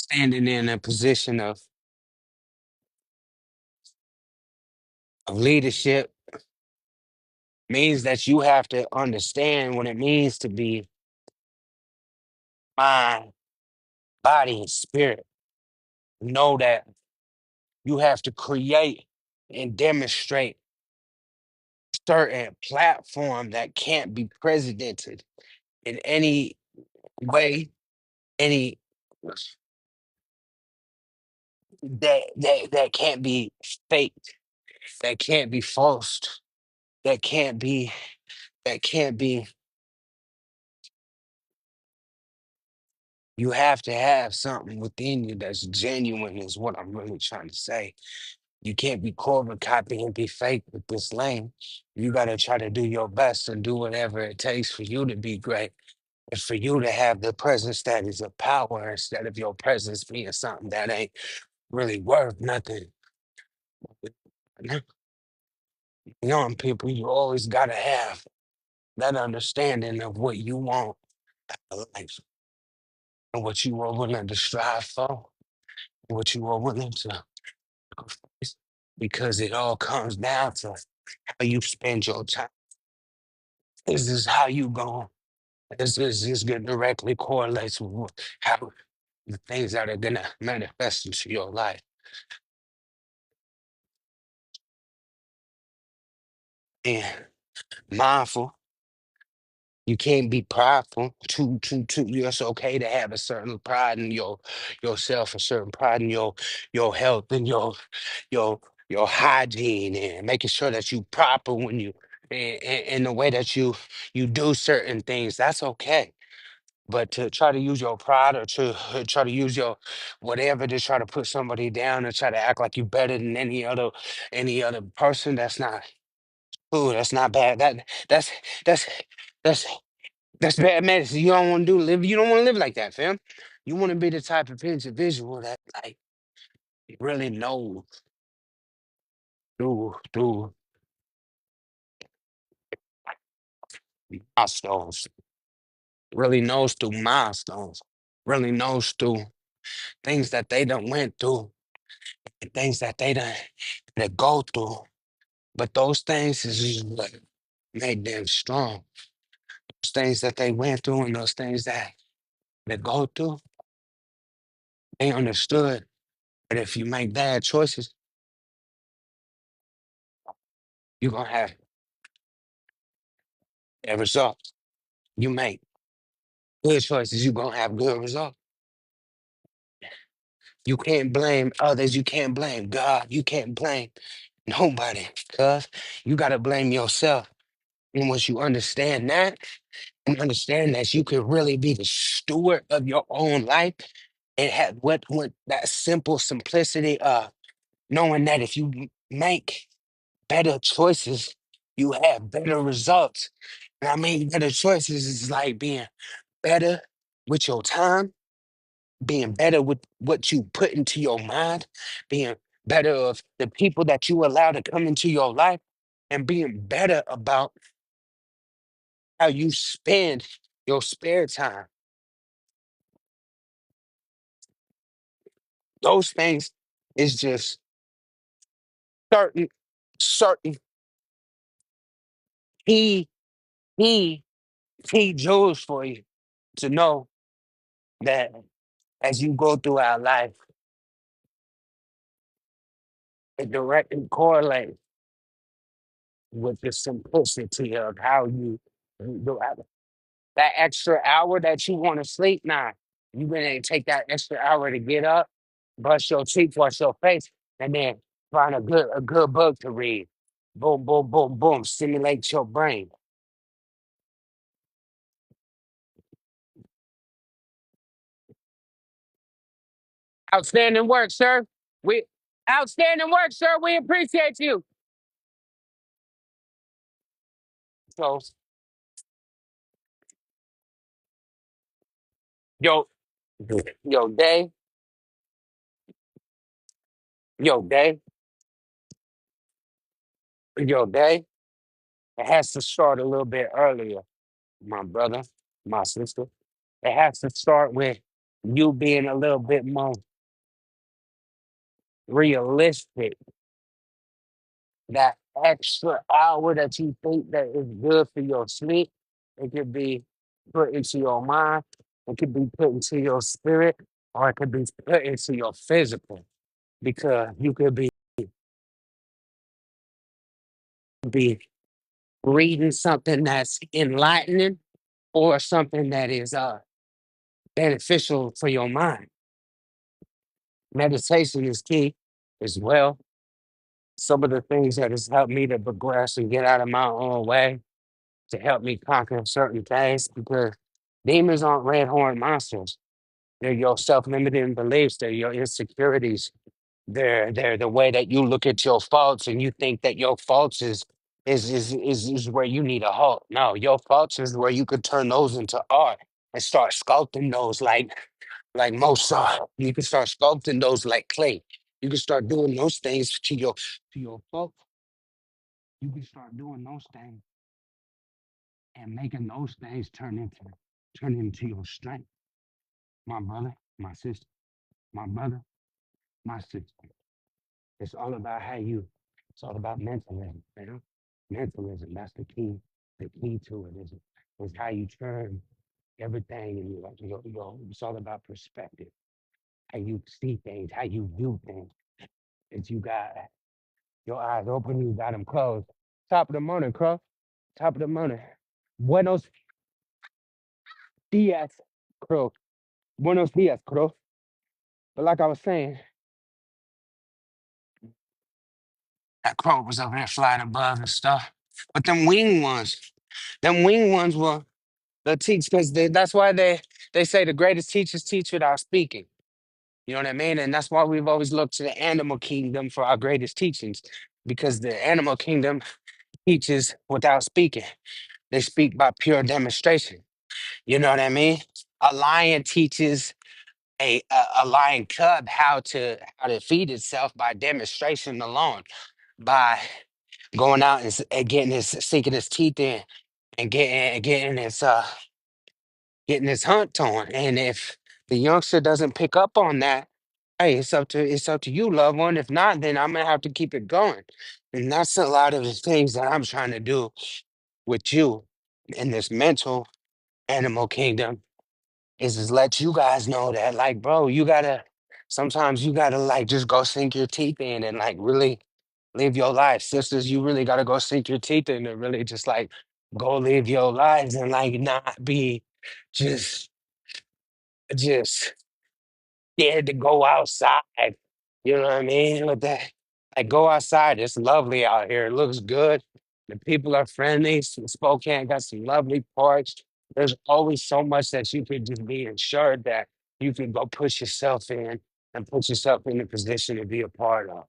standing in a position of leadership means that you have to understand what it means to be mind, body, and spirit. Know that you have to create and demonstrate certain platform that can't be precedented in any way, any that can't be faked, that can't be false, that can't be that can't be. You have to have something within you that's genuine, is what I'm really trying to say. You can't be carbon copy and be fake with this lane. You got to try to do your best and do whatever it takes for you to be great and for you to have the presence that is a power instead of your presence being something that ain't really worth nothing. Now, young people, you always got to have that understanding of what you want out of life and what you are willing to strive for, what you are willing to sacrifice, because it all comes down to how you spend your time. This is how you go. This good directly correlates with how the things that are gonna manifest into your life. And mindful, you can't be prideful. Too. It's okay to have a certain pride in yourself, a certain pride in your health and your your hygiene, and making sure that you proper when you in the way that you do certain things. That's okay. But to try to use your pride or to try to use your whatever to try to put somebody down and try to act like you better than any other person, that's not cool. That's not bad. That's that's that's that's bad medicine. You don't want to live. You don't want to live like that, fam. You want to be the type of individual that like really knows through milestones, really knows through milestones, really knows through things that they done went through and things that they done that go through. But those things is what made them strong. Those things that they went through and those things that they go through, they understood that if you make bad choices, you're gonna have a result. You make good choices, you're gonna have good results. You can't blame others, you can't blame God, you can't blame nobody, cuz you gotta blame yourself. And once you understand that, and understand that you can really be the steward of your own life and have what that simple simplicity of knowing that if you make better choices, you have better results. And I mean, better choices is like being better with your time, being better with what you put into your mind, being better of the people that you allow to come into your life, and being better about how you spend your spare time. Those things is just certain, certain key, key, key jewels for you to know that as you go through our life, it directly correlates with the simplicity of how you do it. That extra hour that you want to sleep. Nah, you gonna take that extra hour to get up, brush your teeth, wash your face, and then find a good book to read. Boom, boom, boom, boom. Stimulate your brain. Outstanding work, sir. We Outstanding work, sir. We appreciate you. So yo, yo, day, yo, day, yo, day. It has to start a little bit earlier, my brother, my sister. It has to start with. you being a little bit more realistic, that extra hour that you think that is good for your sleep, it could be put into your mind, it could be put into your spirit, or it could be put into your physical. Because you could be reading something that's enlightening or something that is beneficial for your mind. Meditation is key as well. Some of the things that has helped me to progress and get out of my own way to help me conquer certain things, because demons aren't red horned monsters. They're your self-limiting beliefs, they're your insecurities, they're the way that you look at your faults and you think that your faults is where you need a halt. No, your faults is where you could turn those into art and start sculpting those like Mozart. You can start sculpting those like clay. You can start doing those things to your faults. You can start doing those things and making those things turn into your strength. My brother, my sister, my brother, my sister. It's all about it's all about mentalism, you know? Mentalism, that's the key. The key to it is how you turn everything in it's all about perspective. How you see things, how you view things. If you got your eyes open, you got them closed. Top of the morning, Crow. Top of the morning. Buenos dias, Crow. Buenos dias, Crow. But like I was saying, that crow was over there flying above and stuff. But them wing ones were the teach because that's why they say the greatest teachers teach without speaking. You know what I mean? And that's why we've always looked to the animal kingdom for our greatest teachings, because the animal kingdom teaches without speaking. They speak by pure demonstration. You know what I mean? A lion teaches a lion cub how to feed itself by demonstration alone, by going out and getting his sinking his teeth in and getting his hunt on. And if the youngster doesn't pick up on that, hey, it's up to you, loved one. If not, then I'm gonna have to keep it going. And that's a lot of the things that I'm trying to do with you in this mental animal kingdom, is just let you guys know that, like, bro, sometimes you gotta like just go sink your teeth in and like really live your life. Sisters, you really gotta go sink your teeth in and really just like go live your lives and like not be just just scared to go outside. You know what I mean? With that, like go outside. It's lovely out here. It looks good. The people are friendly. Spokane got some lovely parks. There's always so much that you could just be ensured that you can go push yourself in and put yourself in a position to be a part of.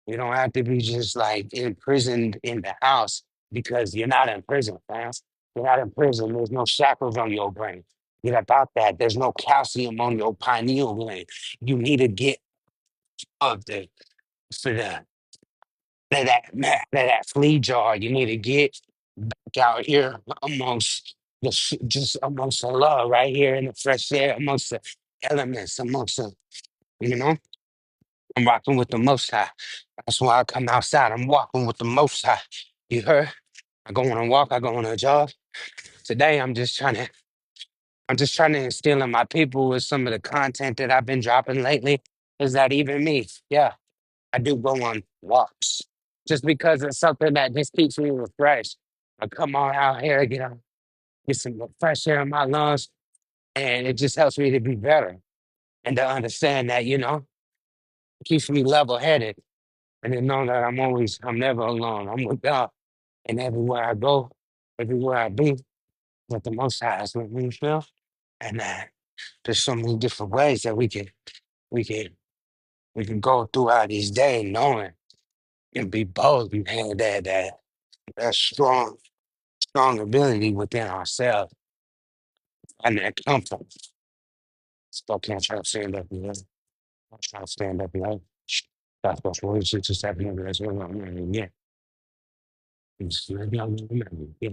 You don't have to be just like imprisoned in the house, because you're not in prison, fam. You're not in prison. There's no shackles on your brain. Get about that. There's no calcium on your pineal gland. You need to get of the for the that flea jar. You need to get back out here amongst just amongst the love right here in the fresh air, amongst the elements, amongst the you know. I'm rocking with the most high. That's why I come outside. I'm walking with the most high. You heard? I go on a walk, I go on a jog. Today I'm just trying to instill in my people with some of the content that I've been dropping lately. Is that even me? Yeah, I do go on walks. Just because it's something that just keeps me refreshed. I come on out here, get some fresh air in my lungs, and it just helps me to be better and to understand that, it keeps me level headed and to know that I'm never alone. I'm with God. And everywhere I go, everywhere I be, that the Most High is with me, feel. And there's so many different ways that we can we can go throughout these days knowing and be bold. We have that strong ability within ourselves and that comfort. Still can't try to stand up, try to stand up, That's what we should just have never as well. Yeah. It's, yeah.